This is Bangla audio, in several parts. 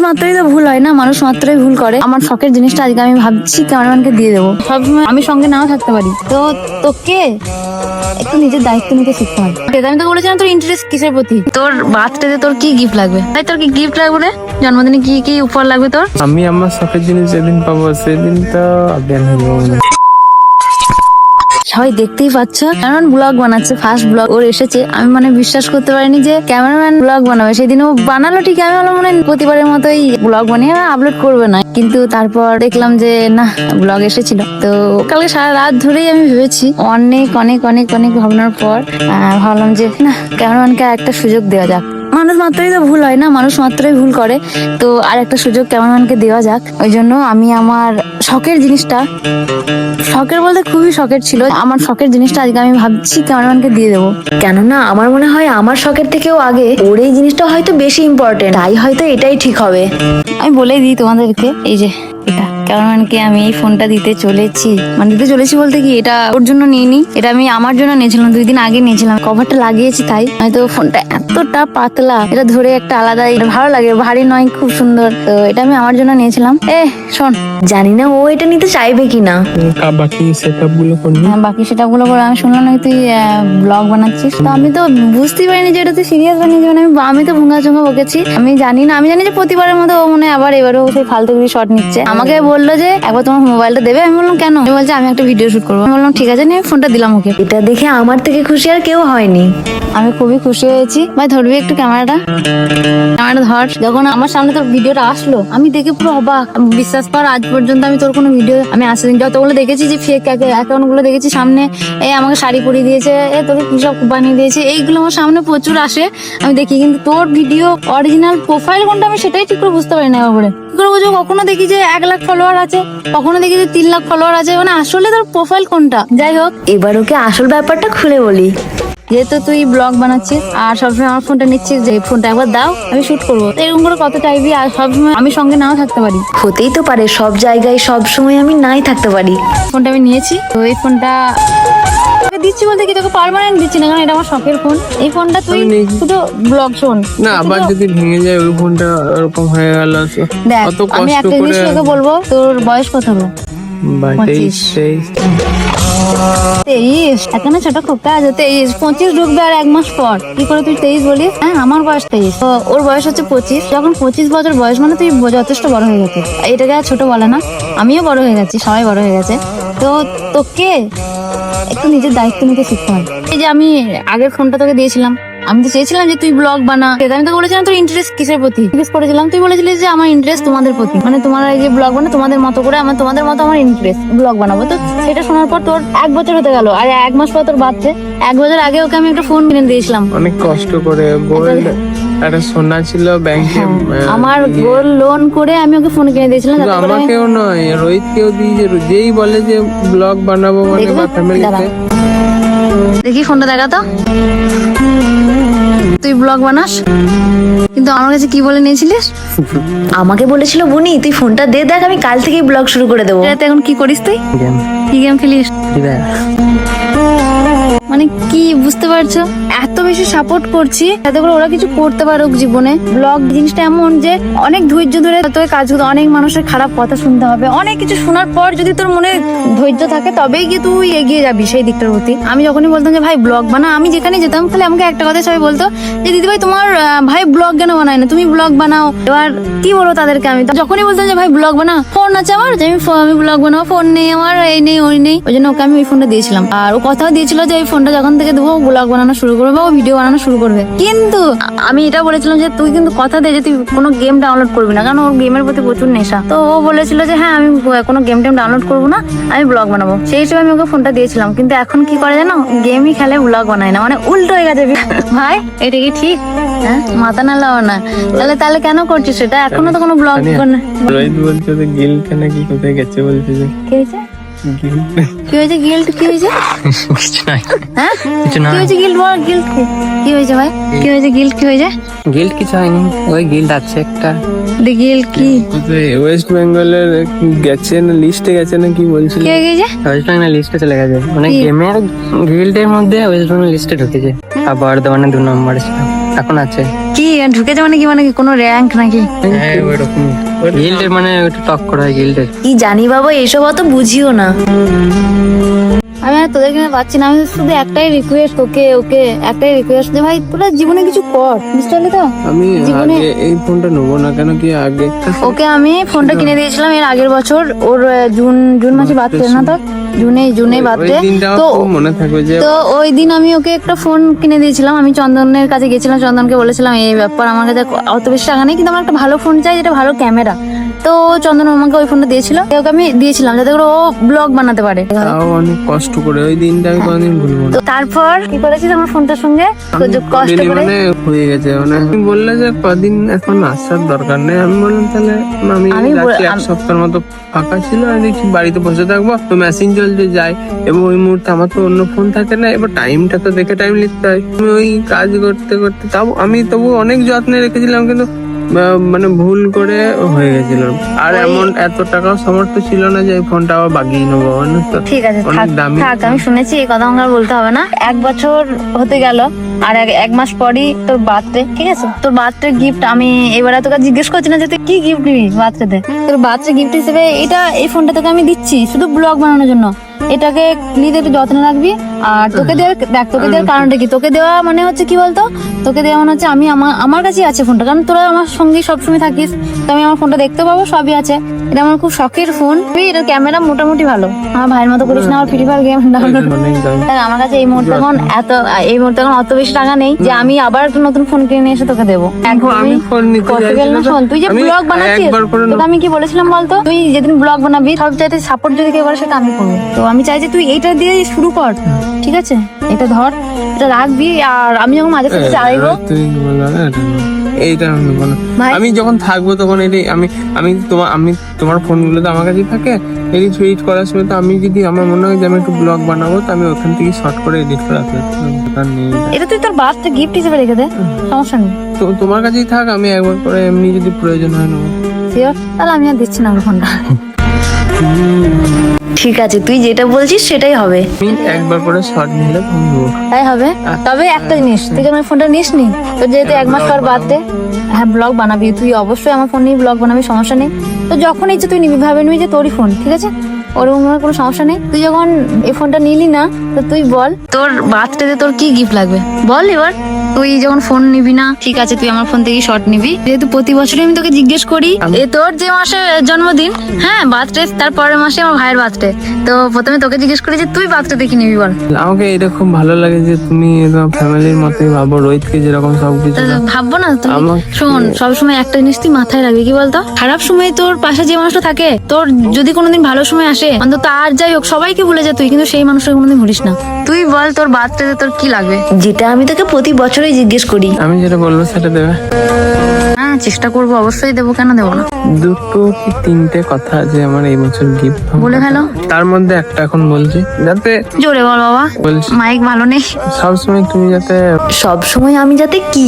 মাত্রই তো ভুল হয় না, মানুষ মাত্রই ভুল করে। আমার শখের জিনিসটা আজকে আমি ভাবছি ক্যামেরাম্যানকে দিয়ে দেবো। সবসময় আমি সঙ্গে নাও থাকতে পারি, তো তোকে একটু নিজের দায়িত্ব নিতে শিখতে হবে। আমি তো বলেছিলাম তোর ইন্টারেস্ট কিসের প্রতি, তোর বার্থডেতে তোর কি গিফট লাগবে, তাই তোর কি গিফট লাগবে রে? জন্মদিনে কি কি উপহার লাগবে তোর? আমি আমার শখের জিনিস যেদিন পাবো সেদিন তো অজ্ঞান হয়ে যাবো। সবাই দেখতেই পাচ্ছ, ক্যামেরাম্যান ব্লগ বানাচ্ছে, ফার্স্ট ব্লগ ওর এসেছে। আমি মানে বিশ্বাস করতে পারিনি যে ক্যামেরাম্যান ব্লগ বানাবে। সেদিন ও বানালো ঠিক, আমি ভাবলাম মনে হয় প্রতিবারের মতোই ব্লগ বানিয়ে আপলোড করবে না, কিন্তু তারপর দেখলাম যে না, ব্লগ এসেছিল। তো কালকে সারা রাত ধরেই আমি ভেবেছি, অনেক অনেক অনেক অনেক ভাবনার পর ভাবলাম যে না, ক্যামেরাম্যানকে একটা সুযোগ দেওয়া যাক। মানুষ মাত্রই তো ভুল হয় না, মানুষ মাত্রই ভুল করে, তো আর একটা সুযোগ ক্যামেরাম্যানকে দেওয়া যাক। ওই জন্য আমি আমার শখের জিনিসটা, শখের বলতে খুবই শখের ছিল, আমার শখের জিনিসটা আজকে আমি ভাবছি ক্যামেরাম্যানকে দিয়ে দেবো। কেননা আমার মনে হয় আমার শখের থেকেও আগে ওর এই জিনিসটা হয়তো বেশি ইম্পর্টেন্ট, তাই হয়তো এটাই ঠিক হবে। আমি বলেই দিই তোমাদেরকে, এই যে এটা ক্যামেরাম্যানকে আমি এই ফোনটা দিতে চলেছি। মানে দিতে চলেছি বলতে কি, এটা ওর জন্য নিইনি, এটা আমি আমার জন্য নিয়েছিলাম, 2 দিন আগে নিয়েছিলাম। কভারটা লাগিয়েছি তাই, হয়তো ফোনটা এতটা পাতলা, এটা ধরে একটা আলাদাই ভালো লাগে, ভারী নয়, খুব সুন্দর। তো এটা আমি আমার জন্য নিয়েছিলাম। শোন, জানি না ও এটা নিতে চাইবে কিনা। বাকি সেটআপ গুলো করবি? বাকি সেটাগুলো করে আমি শুনলাম নাকি তুই ব্লগ বানাচ্ছিস, তো আমি তো বুঝতেই পারিনি যে এটা তুই সিরিয়াস বানিয়েছিস। মানে আমি তো ভুঙ্গা চুঙ্গা বকেছি, আমি জানি না। আমি জানি যে প্রতিবারের মতো ও মনে হয় আবার এবারও সেই ফালতুগিরি শট নিচ্ছে। আমাকে বললো যে একবার তোমার মোবাইলটা দেবে। আমি বললাম কেন? আমি বলছে আমি একটা ভিডিও শুট করবো। আমি বললাম ঠিক আছে, নিয়ে ফোনটা দিলাম ওকে। এটা দেখে আমার থেকে খুশি আর কেউ হয়নি। আমি খুবই খুশি হয়েছি। ভাই ধরবি একটু ক্যামেরাটা ধর। যখন আমার সামনে তোর ভিডিওটা আসলো, আমি দেখে পুরো অবাক। বিশ্বাস কর, আজ পর্যন্ত আমি তোর কোনো ভিডিও আমি আসেনি, যতগুলো দেখেছি যে ফেক অ্যাকাউন্ট গুলো দেখেছি সামনে, আমাকে শাড়ি পরিয়ে দিয়েছে, তোকে কি সব বানিয়ে দিয়েছে, এইগুলো আমার সামনে প্রচুর আসে, আমি দেখি। কিন্তু তোর ভিডিও অরিজিনাল প্রোফাইল কোনটা আমি সেটাই ঠিক করে বুঝতে পারি না। এবারে কি করে বুঝবো? কখনো দেখি যে 1 লাখ ফলোয়ার আছে, কখনো দেখি যে 3 লাখ ফলোয়ার আছে, মানে আসলে তোর প্রোফাইল কোনটা? যাই হোক, এবার ওকে আসল ব্যাপারটা খুলে বলি। যেহেতু তুই ব্লগ বানাচ্ছিস আর সবসময় আমার ফোনটা নিচ্ছিস, যে ফোনটা একবার দাও, আমি শুট করবো, এরকম করে কত চাইবি? আর সবসময় আমি সঙ্গে নাও থাকতে পারি, হতেই তো পারে সব জায়গায় সব সময় আমি নাই থাকতে পারি। ফোনটা আমি নিয়েছি, তো এই ফোনটা দিচ্ছি বলতে কি, তোকে পার্মানেন্ট দিচ্ছি না, কারণ এটা আমার শখের ফোন। এই ফোনটা তুই শুধু ব্লগ শোন না, আবার যদি ভেঙে যায় ওই ফোনটা এরকম হয়ে গেল, দেখ অত আমি কষ্ট একটা জিনিস করে। তোকে বলবো, তোর বয়স কত হলো? 22, 23। এখানে ছোট খোকা আছে, 23, 25 ঢুকবে আর 1 মাস পর। কি করে তুই 23 বলিস? হ্যাঁ, আমার বয়স 23, তো ওর বয়স হচ্ছে 25। যখন 25 বছর বয়স, মানে তুই যথেষ্ট বড় হয়ে গেছে। এটাকে আর ছোট বলে না, আমিও বড় হয়ে গেছি, সবাই বড় হয়ে গেছে। তো তোকে একটু নিজের দায়িত্ব নিতে শিখতে হবে। এই যে আমি আগের ফোনটা তোকে দিয়েছিলাম, আমি তো চেয়েছিলাম যে তুই ব্লগ বানা। আমি তো বলেছিলাম তোর ইন্টারেস্ট কিসের প্রতি জিজ্ঞেস করেছিলাম, তুই বলেছিলিস যে আমার ইন্টারেস্ট তোমাদের প্রতি, মানে তোমার এই যে ব্লগ বানা তোমাদের মতো করে, আমার তোমাদের মতো আমার ইন্টারেস্ট ব্লগ বানাবো। তো সেটা শোনার পর তোর 1 বছর হতে গেল, আর 1 মাস পর তোর বাচ্চা। 1 বছর আগে ওকে আমি একটা ফোন কিনে দিয়েছিলাম, অনেক কষ্ট করে। গোল্ড একটা সোনা ছিল ব্যাংকে, আমার গোল্ড লোন করে আমি ওকে ফোন কিনে দিয়েছিলাম। শুধু আমাকেও নয়, রোহিতকেও দিয়েছে। যেই বলে যে ব্লগ বানাবো মানে বা ফ্যামিলিতে। দেখি ফোনটা দেখা তো, তুই ব্লগ বানাস, কিন্তু আমার কাছে কি বলে নিয়েছিলিস? আমাকে বলেছিল বুনি তুই ফোনটা দে, দেখ আমি কাল থেকেই ব্লগ শুরু করে দেবো। রাতে এখন কি করিস তুই? কি গেম খেলিস? মানে কি বুঝতে পারছো? এত বেশি সাপোর্ট করছি যাতে করে ওরা কিছু করতে পারুক জীবনে। ব্লগ জিনিসটা এমন যে অনেক ধৈর্য ধরে তোকে কাজ করতে, অনেক মানুষের খারাপ কথা শুনতে হবে, অনেক কিছু শোনার পর যদি তোর মনে ধৈর্য থাকে তবেই কি তুই এগিয়ে যাবি সেই দিকটার প্রতি। আমি যখনই বলতাম যে ভাই ব্লগ বানা, আমি যেখানে যেতাম খালি আমাকে একটা কথা সবাই বলতো যে দিদি ভাই তোমার ভাই ব্লগ কেন বানায় না, তুমি ব্লগ বানাও। এবার কি বলবো তাদেরকে? আমি যখনই বলতাম যে ভাই ব্লগ বানা, ফোন আছে আমার, যে আমি ব্লগ বানাবো, ফোন নেই আমার, এই নেই ওই নেই, ওই জন্য ওকে আমি ওই ফোনটা দিয়েছিলাম। আর ও কথাও দিয়েছিল যে এই ফোনটা যখন থেকে দেবো ব্লগ বানানো শুরু করবে, ও ভিডিও বানানো শুরু করবে। কিন্তু আমি এটা বলেছিলাম যে তুই কিন্তু কথা দে যে তুই কোনো গেম ডাউনলোড করবি না, কারণ ওর গেমের প্রতি প্রচুর নেশা। তো ও বলেছিল যে হ্যাঁ আমি কোনো গেম টেম ডাউনলোড করবো না, আমি ব্লগ বানাবো। সেই হিসেবে আমি ওকে ফোনটা দিয়েছিলাম। কিন্তু এখন কি করে জানো, গেমই খেলে, ব্লগ বানায় না, মানে উল্টো হয়ে গেছে। ভাই এটা কি ঠিক? হ্যাঁ, মাথা নাড়াও না। তাহলে কেন করছিস সেটা? এখনো তো কোনো ব্লগ রোহিত বলছে যে গিল্ড নাকি কোথায় গেছে, বলছে যে কি হয়েছে? কি হয়েছে? গিল্ড কি হয়েছে? কিছু নাই। হ্যাঁ, কি হয়েছে? গিল্ড বল, গিল্ড কি হয়েছে ভাই? কি হয়েছে? গিল্ড কি হয়েছে? গিল্ড কিছু হয়নি, ওই গিল্ড আছে একটা। গিল্ড কি? ওয়েস্ট বেঙ্গলের গেছে না, লিস্টে গেছে না, কি বলছিল? কি হয়ে গেছে? ওয়েস্ট বেঙ্গল লিস্টে চলে গেছে, মানে গেমের গিল্ডের মধ্যে ওয়েস্ট বেঙ্গল লিস্টে ঢুকেছে। আর বর্ধমানে 2 নম্বরে ছিল। এখন আছে। কি ঢুকেছে মানে কি, মানে কি কোনো র্যাঙ্ক নাকি? হ্যাঁ ওইরকম গিল্ডের, মানে ওটা টক করা হয় গিল্ডের। কি জানি বাবা, এসব অত বুঝিও না। আমি আর তোদের কিনে পাচ্ছি না, আমি শুধু একটাই রিকোয়েস্ট, ওকে ওকে একটাই রিকোয়েস্ট যে ভাই তোরা জীবনে কিছু কর, বুঝতে পারলি তো? আমি জীবনে আগে এই ফোনটা নেবো না, কেন কি আগে ওকে আমি ফোনটা কিনে দিয়েছিলাম এর আগের বছর, ওর জুন মাসে বার্থডে না, তো জুনে ওই বার্থডে। দিনটা আমার তো খুব মনে থাকবে যে তো ওই দিন আমি ওকে একটা ফোন কিনে দিয়েছিলাম। আমি চন্দনের কাছে গেছিলাম, চন্দনকে বলেছিলাম এই ব্যাপার, আমার কাছে অত বেশি টাকা নেই, কিন্তু আমার একটা ভালো ফোন চাই যেটা ভালো ক্যামেরা। তো চন্দন আমাকে ওই ফোনটা দিয়েছিল, ওকে আমি দিয়েছিলাম যাতে করে ও ব্লগ বানাতে পারে। তাও অনেক কষ্ট করে ওই দিনটা আমি কোনোদিন ভুলবো না। তো তারপর কি করেছিস আমার ফোনটার সঙ্গে কষ্ট Really করে? মানে হয়ে গেছে, মানে তুমি বললে যে কদিন এখন আসার দরকার নেই, আমি বললাম তাহলে আমি যাচ্ছি, এক সপ্তাহের মতো ফাঁকা ছিল, আমি দেখছি বাড়িতে বসে থাকবো, তো মেশিন চলছে যাই, এবং ওই মুহূর্তে আমার তো অন্য ফোন থাকে না, এবার টাইমটা তো দেখে টাইম লিখতে হয়। আমি ওই কাজ করতে করতে তাও আমি তবু অনেক যত্নে রেখেছিলাম, কিন্তু মানে ভুল করে হয়ে গেছিল। আর এমন এত টাকাও সামর্থ্য ছিল না যে এই ফোনটা আবার বাগিয়ে নেবো, জানো তো? ঠিক আছে অনেক থাক দামি থাক, আমি শুনেছি, এই কথা আমার আর বলতে হবে না। 1 বছর হতে গেল, আর এক মাস পরই তোর বার্থডে, ঠিক আছে? তোর বার্থডে গিফট আমি এবারে তোকে জিজ্ঞেস করছি না যে তুই কি গিফট দিবি বার্থডেতে। তোর বার্থডে গিফট হিসেবে এই ফোনটা তোকে আমি দিচ্ছি শুধু ব্লগ বানানোর জন্য। এটাকে প্লিজ একটু যত্ন রাখবি। আর তোকে দেওয়ার দেখ, তোকে দেওয়ার কারণটা কি, তোকে দেওয়া মানে হচ্ছে কি বলতো, তোকে দেওয়া মানে হচ্ছে আমি আমার কাছেই আছে ফোনটা, কারণ তোরা আমার সঙ্গেই সবসময় থাকিস, তো আমি আমার ফোনটা দেখতে পাবো, সবই আছে। এটা আমার খুব শখের ফোন, এটার ক্যামেরা মোটামুটি ভালো। আমার ভাইয়ের মতো করিস না, আমার ফ্রি ফায়ার গেম ডাউনলোড। অনেক দামি। আমার কাছে এই মুহূর্তে এখন অত বেশি টাকা নেই যে আমি আবার একটা নতুন ফোন কিনে নিয়ে এসে তোকে দেবো। আমি ফোন নিতে পসিবল না। শোন, তুই যে আমি ব্লগ বানাচ্ছিস, একবার করে তোকে আমি কি বলেছিলাম বলতো, তুই যেদিন ব্লগ বানাবি সব চাইতে সাপোর্ট যদি কেউ করে সেটা আমি করবো। তো আমি চাই যে তুই এইটা দিয়ে শুরু কর, ঠিক আছে? এটা ধর, এটা রাখবি, আর আমি যখন মাঝে সাঝে চাইবো। তুই বললো না এটা নেবো। এইটা আমি নেবো না। ভাই। আমি যখন থাকবো তখন এটাই আমি তোমার ফোনগুলো তো আমার কাছেই থাকে, এডিট ফেডিট করার সময় তো আমি যদি আমার মনে হয় যে আমি একটু ব্লগ বানাবো, তো আমি ওখান থেকে শর্ট করে এডিট করে রাখতে নেই। এটা তুই তোর বার্থডে গিফট হিসেবে রেখে দে, সমস্যা নেই। তো তোমার কাছেই থাক, আমি একবার করে এমনি যদি প্রয়োজন হয় নেবো। শিওর? তাহলে আমি আর দিচ্ছি না আমার ফোনটা। ঠিক আছে, তুই যেটা বলছিস সেটাই হবে। আমি একবার করে শর্ট নিলে ফোন নেবো। তাই হবে। তবে একটা জিনিস, তুই যখন ফোনটা নিস নি, তো যেহেতু 1 মাস পর বাদে, হ্যাঁ ব্লগ বানাবি, তুই অবশ্যই আমার ফোন নিয়ে ব্লগ বানাবি, সমস্যা নেই। তো যখন ইচ্ছে তুই নিবি, ভাবে নিবি যে তোরই ফোন, ঠিক আছে? ওরকম কোনো সমস্যা নেই। তুই যখন এই ফোনটা নিলি না, তো তুই বল তোর বার্থডেতে তোর কি গিফট লাগবে, বল এবার। তুই যখন ফোন নিবি না, ঠিক আছে, তুই আমার ফোন থেকে শর্ট নিবি, যেহেতু প্রতি বছরই আমি তোকে জিজ্ঞেস করি, এ তোর যে মাসে জন্মদিন, হ্যাঁ বার্থডে, তার পরের মাসে আমার ভাইয়ের বার্থডে, তো প্রথমে তোকে জিজ্ঞেস করি যে তুই বার্থডে কি নিবি বল। আমাকে এটা খুব ভালো লাগে যে তুমি ফ্যামিলির মতোই ভাবো, রোহিতকে যেরকম সবকিছু। তা ভাববো না তুমি? আমার- শোন, সবসময় একটা জিনিস তুই মাথায় রাখবি, কি বলতো, খারাপ সময় তোর পাশে যে মানুষটা থাকে, তোর যদি কোনোদিন ভালো সময় আসে, অন্তত আর যাই হোক সবাইকে ভুলে যা তুই, কিন্তু সেই মানুষটা কোনোদিন ভুলিস না। তুই বল তোর বার্থডেতে তোর কি লাগবে? যেটা আমি তোকে প্রতি বছরই জিজ্ঞেস করি। আমি যেটা বলবো সেটা দেবে। হ্যাঁ চেষ্টা করবো, অবশ্যই দেবো, কেন দেবো না? দুটো কি তিনটে কথা আছে আমার এই বছর গিফট, বলে ফেলো। তার মধ্যে একটা এখন বলছি, যাতে জোরে বল বাবা, বলছি মাইক ভালো নেই। সবসময় তুমি যাতে সব সময় আমি যাতে কি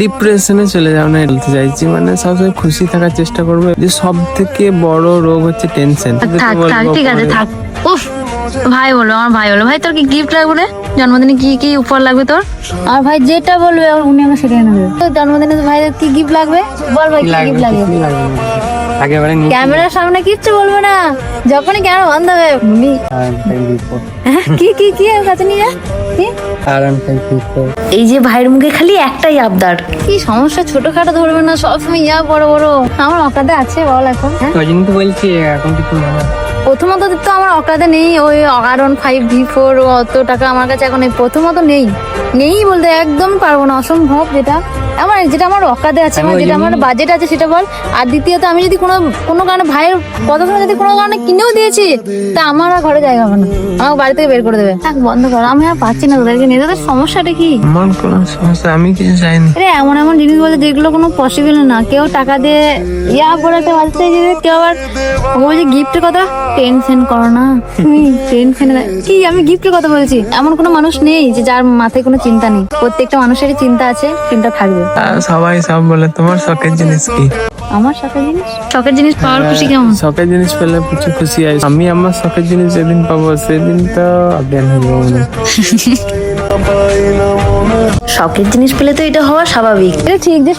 ডিপ্রেশনে চলে যাও না, বলতে চাইছি। মানে সবসময় খুশি থাকার চেষ্টা করবে, যে সব থেকে বড় রোগ হচ্ছে টেনশন। থাক থাক, ঠিক আছে থাক। উফ, ভাই বলো, আমার ভাই বলো, ভাই তোর কি গিফট লাগবে রে? জন্মদিনে কি কি উপহার লাগবে তোর? আর ভাই যেটা বলবে উনি আমার সেটাই নেবে। তোর জন্মদিনে ভাই কি গিফট লাগবে বল, ভাই কি গিফট লাগবে? একেবারে নিয়ে ক্যামেরার সামনে কিচ্ছু বলবে না, যখনই ক্যামেরা বন্ধ হবে উনি। হ্যাঁ, কি কি কি ওর কাছে নিয়ে যা। কি? এই যে ভাইয়ের মুখে খালি একটাই আবদার। কি সমস্যা, ছোটখাটো ধরবে না, সবসময় ইয়া বড় বড়। আমার অকাদে আছে বল এখন, হ্যাঁ? ওই জন্য তো বলছি এখন কিছু না। প্রথমত তো আমার অকাদে নেই, ওই R15 V4 অত টাকা আমার কাছে এখন প্রথমত নেই বলতে একদম পারবো না, অসম্ভব। যেটা আমার অকাদে আছে, আমার যেটা আমার বাজেট আছে সেটা বল। আর দ্বিতীয়ত আমি যদি কোনো কারণে ভাইয়ের কথা শুনে যদি কোনো কারণে কিনেও দিয়েছি, তা আমার আর ঘরে জায়গা হবে না, আমাকে বাড়ি থেকে বের করে দেবে। থাক বন্ধ কর, আমি আর পাচ্ছি না তোদেরকে নিয়ে। তোদের সমস্যাটা কি? আমার কোনো সমস্যা, আমি কিছু চাইনি। আরে এমন জিনিস বলে যেগুলো কোনো পসিবল না। কেউ টাকা দিয়ে পরে একটা বাজতে যে কেউ আবার ওকে বলছে গিফটের কথা, টেনশন করো না তুমি, টেনশন কি, আমি গিফটের কথা বলছি। এমন কোনো মানুষ নেই যে যার মাথায় কোনো চিন্তা নেই, প্রত্যেকটা মানুষেরই চিন্তা আছে, চিন্তা থাকবে। সবাই সব বলে তোমার শখের জিনিস কি? আমার শখের জিনিস পাওয়ার খুশি কেমন? শখের জিনিস পেলে কিছু খুশি হয়। আমি আমার শখের জিনিস যেদিন পাবো সেদিন তো অজ্ঞান হয়ে যাবো। শখের জিনিস পেলে তো এটা হওয়া স্বাভাবিক। এটা ঠিক যে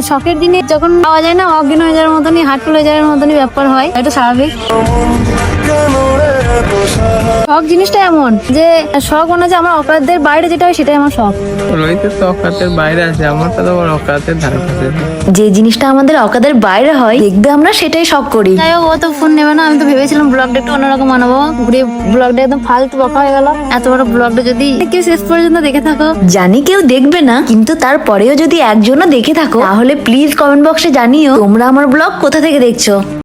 শখের জিনিস যখন পাওয়া যায় না, অজ্ঞান হয়ে যাওয়ার মতনই, হার্টফুল হয়ে যাওয়ার মতনই ব্যাপার হয়, এটা স্বাভাবিক। শখ জিনিসটা এমন যে শখ মনে যে আমার অকাতের বাইরে যেটা হয় সেটাই আমার শখ। রোহিতের তো অকাতের বাইরে আছে, আমার তো আবার অকাতের ধারে কাছে। যে জিনিসটা আমাদের অকাদের বাইরে হয় দেখবে আমরা সেটাই শখ করি। যাই হোক, ও তো ফোন নেবে না। আমি তো ভেবেছিলাম ব্লগটা একটু অন্যরকম বানাবো, ঘুরে ব্লগটা একদম ফালতু বকা হয়ে গেল। এত বড় ব্লগটা যদি কেউ শেষ পর্যন্ত দেখে থাকো, জানি কেউ দেখবে না, কিন্তু তারপরেও যদি একজনও দেখে থাকো তাহলে প্লিজ কমেন্ট বক্সে জানিও তোমরা আমার ব্লগ কোথা থেকে দেখছো।